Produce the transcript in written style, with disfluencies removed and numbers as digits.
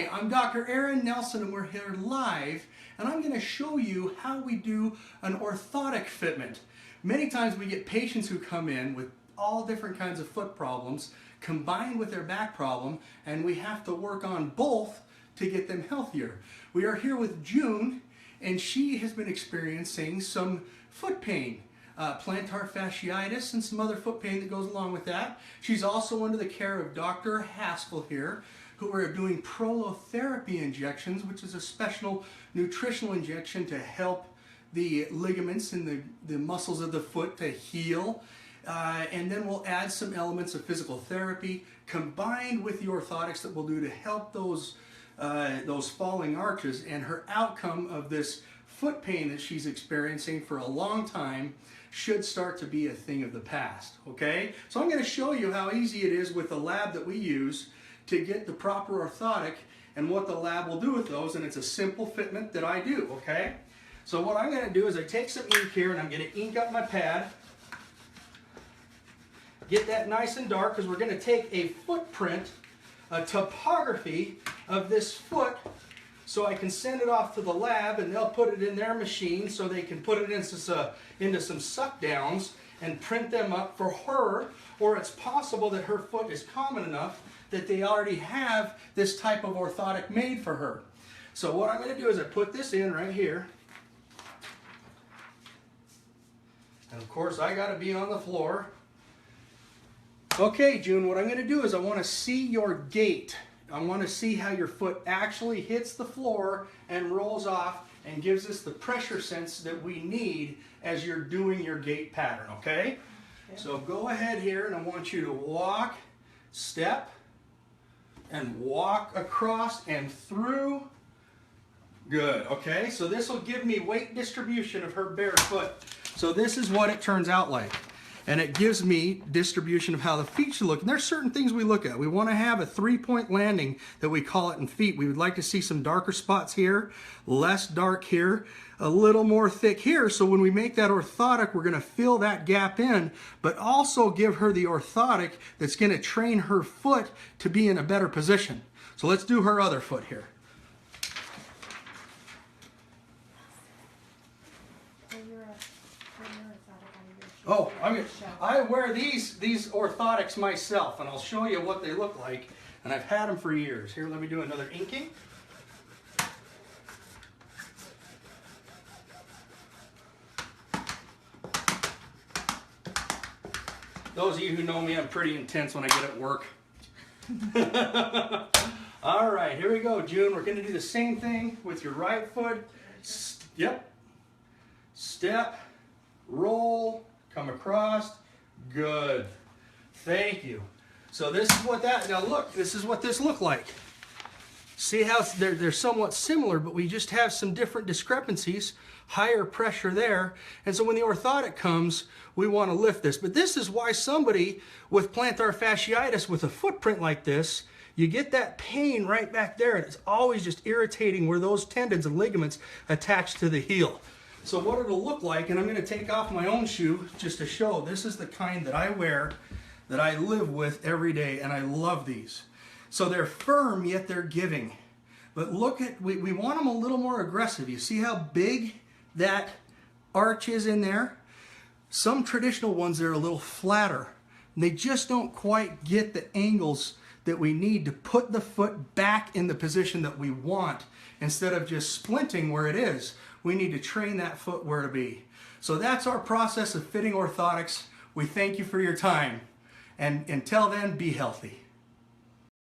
Hi, I'm Dr. Aaron Nelson and we're here live and I'm going to show you how we do an orthotic fitment. Many times we get patients who come in with all different kinds of foot problems combined with their back problem, and we have to work on both to get them healthier. We are here with June and she has been experiencing some foot pain. Plantar fasciitis and some other foot pain that goes along with that. She's also under the care of Dr. Haskell here, who are doing prolotherapy injections, which is a special nutritional injection to help the ligaments and the muscles of the foot to heal. And then we'll add some elements of physical therapy combined with the orthotics that we'll do to help those falling arches. And her outcome of this foot pain that she's experiencing for a long time should start to be a thing of the past, okay? So I'm going to show you how easy it is with the lab that we use to get the proper orthotic and what the lab will do with those, and it's a simple fitment that I do, okay? So what I'm going to do is I take some ink here and I'm going to ink up my pad, get that nice and dark because we're going to take a footprint, a topography of this foot, so I can send it off to the lab and they'll put it in their machine so they can put it into some suck downs and print them up for her, or it's possible that her foot is common enough that they already have this type of orthotic made for her. So what I'm going to do is I put this in right here, and of course I got to be on the floor. Okay, June, what I'm going to do is I want to see your gait. I want to see how your foot actually hits the floor and rolls off and gives us the pressure sense that we need as you're doing your gait pattern, okay? So go ahead here and I want you to walk, step, and walk across and through. Good, okay? So this will give me weight distribution of her bare foot. So this is what it turns out like. And it gives me distribution of how the feet should look. And there's certain things we look at. We want to have a 3-point landing that we call it in feet. We would like to see some darker spots here, less dark here, a little more thick here. So when we make that orthotic, we're going to fill that gap in, but also give her the orthotic that's going to train her foot to be in a better position. So let's do her other foot here. Oh, I wear these orthotics myself, and I'll show you what they look like. And I've had them for years. Here, let me do another inking. Those of you who know me, I'm pretty intense when I get at work. All right, here we go, June. We're going to do the same thing with your right foot. Yep. Step, roll, come across. Good. Thank you. So this is what that, now look, this is what this looked like. See how they're somewhat similar, but we just have some different discrepancies, higher pressure there. And so when the orthotic comes, we want to lift this. But this is why somebody with plantar fasciitis with a footprint like this, you get that pain right back there. And it's always just irritating where those tendons and ligaments attach to the heel. So what it'll look like, and I'm going to take off my own shoe just to show, this is the kind that I wear, that I live with every day, and I love these. So they're firm, yet they're giving. But look at, we want them a little more aggressive. You see how big that arch is in there? Some traditional ones, they're a little flatter. And they just don't quite get the angles that we need to put the foot back in the position that we want. Instead of just splinting where it is, we need to train that foot where to be. So that's our process of fitting orthotics. We thank you for your time. And until then, be healthy.